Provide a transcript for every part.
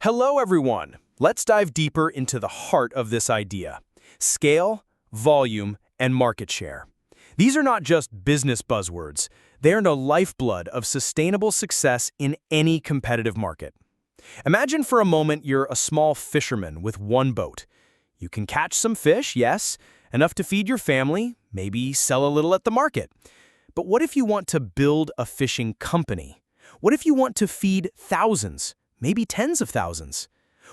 Hello, everyone. Let's dive deeper into the heart of this idea: scale, volume, and market share. These are not just business buzzwords. They are the lifeblood of sustainable success in any competitive market. Imagine for a moment you're a small fisherman with one boat. You can catch some fish, yes, enough to feed your family, maybe sell a little at the market. But what if you want to build a fishing company? What if you want to feed thousands, maybe tens of thousands?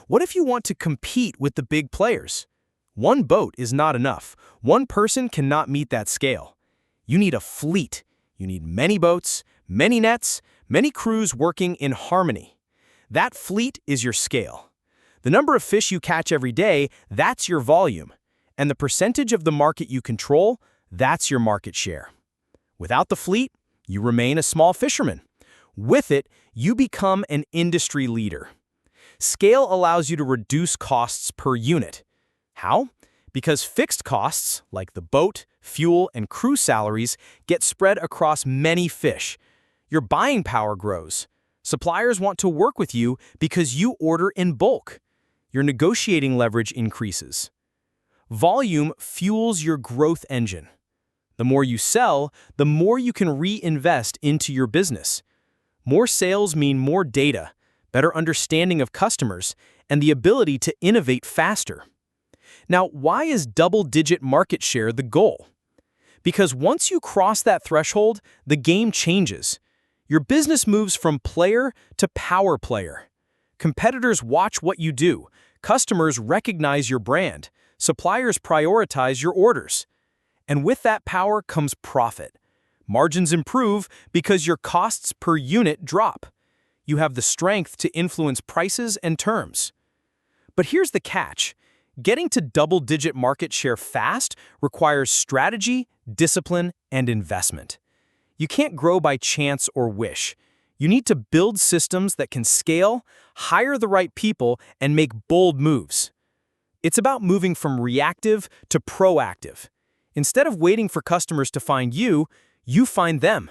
What if you want to compete with the big players? One boat is not enough. One person cannot meet that scale. You need a fleet. You need many boats, many nets, many crews working in harmony. That fleet is your scale. The number of fish you catch every day, that's your volume. And the percentage of the market you control, that's your market share. Without the fleet, you remain a small fisherman. With it, you become an industry leader. Scale allows you to reduce costs per unit. How? Because fixed costs, like the boat, fuel, and crew salaries, get spread across many fish. Your buying power grows. Suppliers want to work with you because you order in bulk. Your negotiating leverage increases. Volume fuels your growth engine. The more you sell, the more you can reinvest into your business. More sales mean more data, better understanding of customers, and the ability to innovate faster. Now, why is double-digit market share the goal? Because once you cross that threshold, the game changes. Your business moves from player to power player. Competitors watch what you do. Customers recognize your brand. Suppliers prioritize your orders. And with that power comes profit. Margins improve because your costs per unit drop. You have the strength to influence prices and terms. But here's the catch. Getting to double-digit market share fast requires strategy, discipline, and investment. You can't grow by chance or wish. You need to build systems that can scale, hire the right people, and make bold moves. It's about moving from reactive to proactive. Instead of waiting for customers to find you, you find them.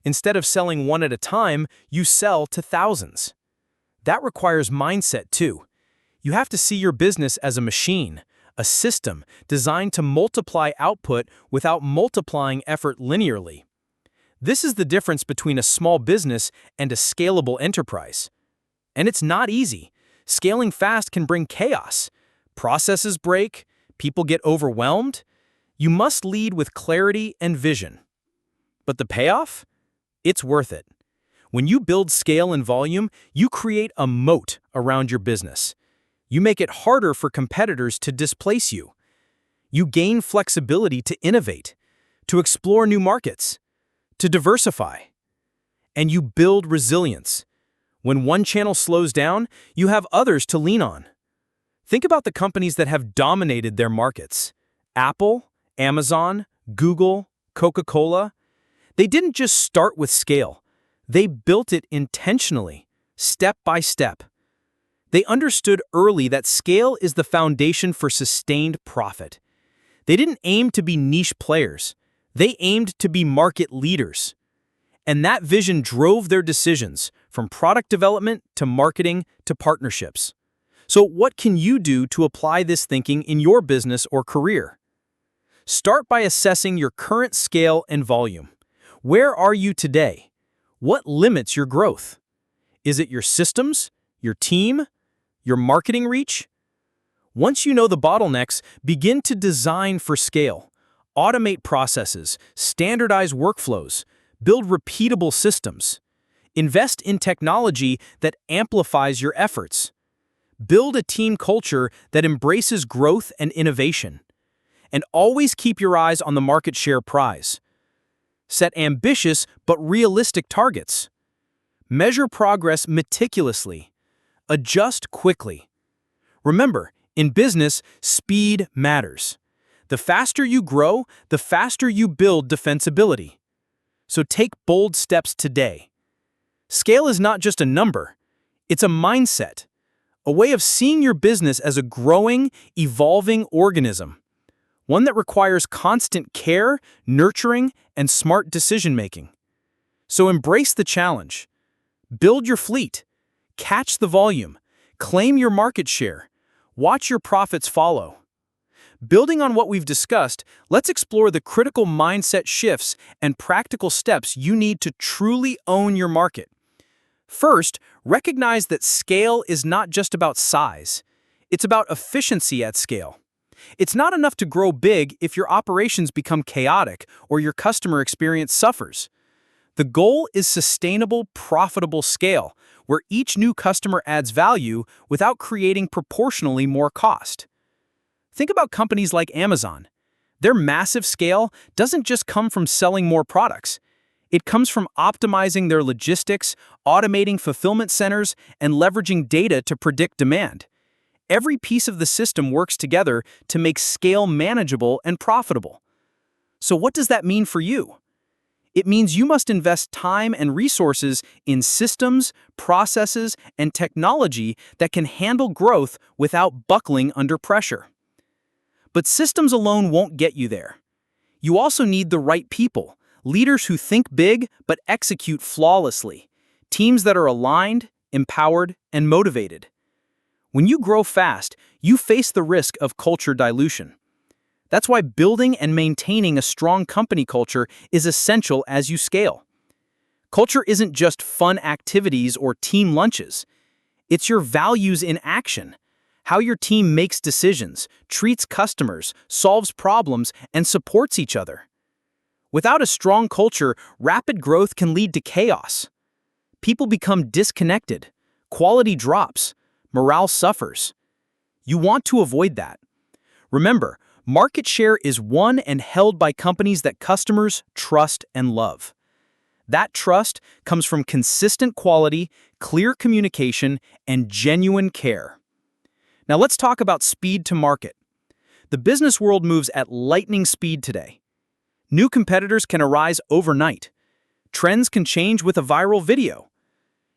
Instead of selling one at a time, you sell to thousands. That requires mindset too. You have to see your business as a machine, a system designed to multiply output without multiplying effort linearly. This is the difference between a small business and a scalable enterprise. And it's not easy. Scaling fast can bring chaos. Processes break, people get overwhelmed. You must lead with clarity and vision. But the payoff? It's worth it. When you build scale and volume, you create a moat around your business. You make it harder for competitors to displace you. You gain flexibility to innovate, to explore new markets, to diversify. And you build resilience. When one channel slows down, you have others to lean on. Think about the companies that have dominated their markets. Apple, Amazon, Google, Coca-Cola. They didn't just start with scale. They built it intentionally, step by step. They understood early that scale is the foundation for sustained profit. They didn't aim to be niche players. They aimed to be market leaders. And that vision drove their decisions, from product development to marketing to partnerships. So what can you do to apply this thinking in your business or career? Start by assessing your current scale and volume. Where are you today? What limits your growth? Is it your systems, your team, your marketing reach? Once you know the bottlenecks, begin to design for scale. Automate processes, standardize workflows, build repeatable systems. Invest in technology that amplifies your efforts. Build a team culture that embraces growth and innovation. And always keep your eyes on the market share prize. Set ambitious but realistic targets. Measure progress meticulously. Adjust quickly. Remember, in business, speed matters. The faster you grow, the faster you build defensibility. So take bold steps today. Scale is not just a number. It's a mindset, a way of seeing your business as a growing, evolving organism. One that requires constant care, nurturing, and smart decision-making. So embrace the challenge. Build your fleet. Catch the volume. Claim your market share. Watch your profits follow. Building on what we've discussed, let's explore the critical mindset shifts and practical steps you need to truly own your market. First, recognize that scale is not just about size. It's about efficiency at scale. It's not enough to grow big if your operations become chaotic or your customer experience suffers. The goal is sustainable, profitable scale, where each new customer adds value without creating proportionally more cost. Think about companies like Amazon. Their massive scale doesn't just come from selling more products. It comes from optimizing their logistics, automating fulfillment centers, and leveraging data to predict demand. Every piece of the system works together to make scale manageable and profitable. So what does that mean for you? It means you must invest time and resources in systems, processes, and technology that can handle growth without buckling under pressure. But systems alone won't get you there. You also need the right people, leaders who think big but execute flawlessly, teams that are aligned, empowered, and motivated. When you grow fast, you face the risk of culture dilution. That's why building and maintaining a strong company culture is essential as you scale. Culture isn't just fun activities or team lunches. It's your values in action, how your team makes decisions, treats customers, solves problems, and supports each other. Without a strong culture, rapid growth can lead to chaos. People become disconnected, quality drops, morale suffers. You want to avoid that. Remember, market share is won and held by companies that customers trust and love. That trust comes from consistent quality, clear communication, and genuine care. Now let's talk about speed to market. The business world moves at lightning speed today. New competitors can arise overnight. Trends can change with a viral video.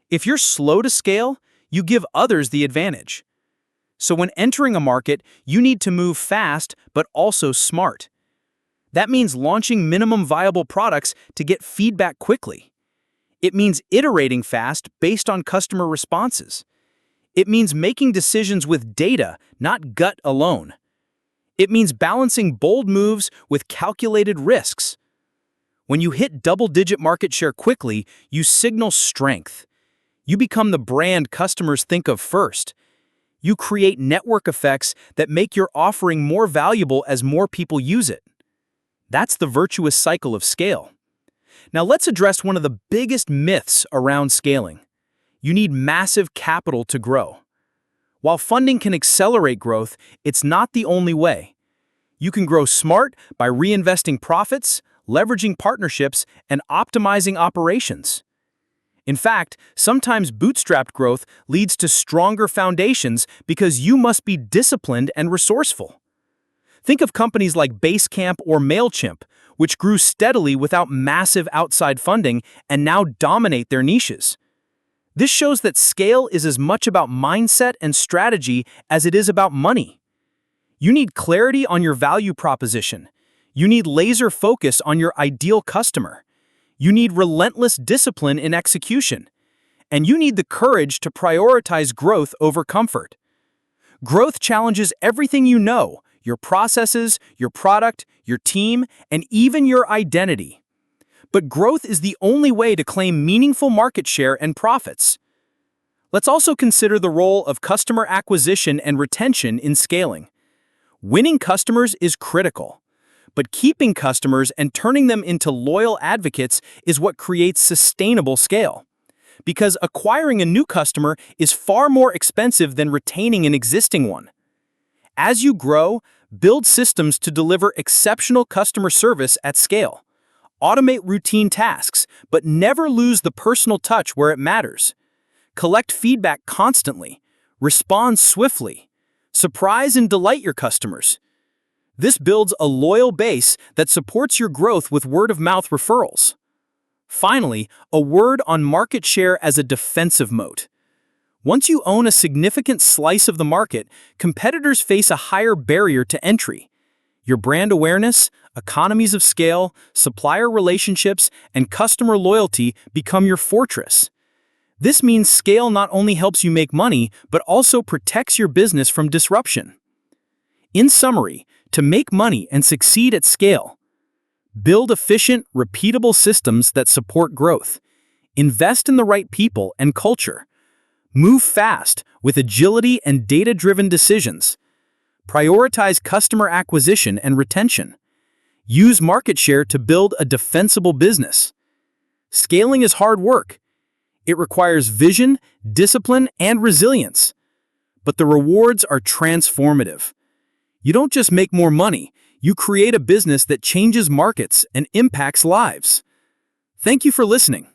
If you're slow to scale, you give others the advantage. So when entering a market, you need to move fast, but also smart. That means launching minimum viable products to get feedback quickly. It means iterating fast based on customer responses. It means making decisions with data, not gut alone. It means balancing bold moves with calculated risks. When you hit double-digit market share quickly, you signal strength. You become the brand customers think of first. You create network effects that make your offering more valuable as more people use it. That's the virtuous cycle of scale. Now let's address one of the biggest myths around scaling. You need massive capital to grow. While funding can accelerate growth, it's not the only way. You can grow smart by reinvesting profits, leveraging partnerships, and optimizing operations. In fact, sometimes bootstrapped growth leads to stronger foundations because you must be disciplined and resourceful. Think of companies like Basecamp or MailChimp, which grew steadily without massive outside funding and now dominate their niches. This shows that scale is as much about mindset and strategy as it is about money. You need clarity on your value proposition. You need laser focus on your ideal customer. You need relentless discipline in execution. And you need the courage to prioritize growth over comfort. Growth challenges everything you know, your processes, your product, your team, and even your identity. But growth is the only way to claim meaningful market share and profits. Let's also consider the role of customer acquisition and retention in scaling. Winning customers is critical, but keeping customers and turning them into loyal advocates is what creates sustainable scale. Because acquiring a new customer is far more expensive than retaining an existing one. As you grow, build systems to deliver exceptional customer service at scale. Automate routine tasks, but never lose the personal touch where it matters. Collect feedback constantly. Respond swiftly. Surprise and delight your customers. This builds a loyal base that supports your growth with word-of-mouth referrals. Finally, a word on market share as a defensive moat. Once you own a significant slice of the market, competitors face a higher barrier to entry. Your brand awareness, economies of scale, supplier relationships, and customer loyalty become your fortress. This means scale not only helps you make money, but also protects your business from disruption. In summary, to make money and succeed at scale, build efficient, repeatable systems that support growth. Invest in the right people and culture. Move fast with agility and data-driven decisions. Prioritize customer acquisition and retention. Use market share to build a defensible business. Scaling is hard work. It requires vision, discipline, and resilience. But the rewards are transformative. You don't just make more money, you create a business that changes markets and impacts lives. Thank you for listening.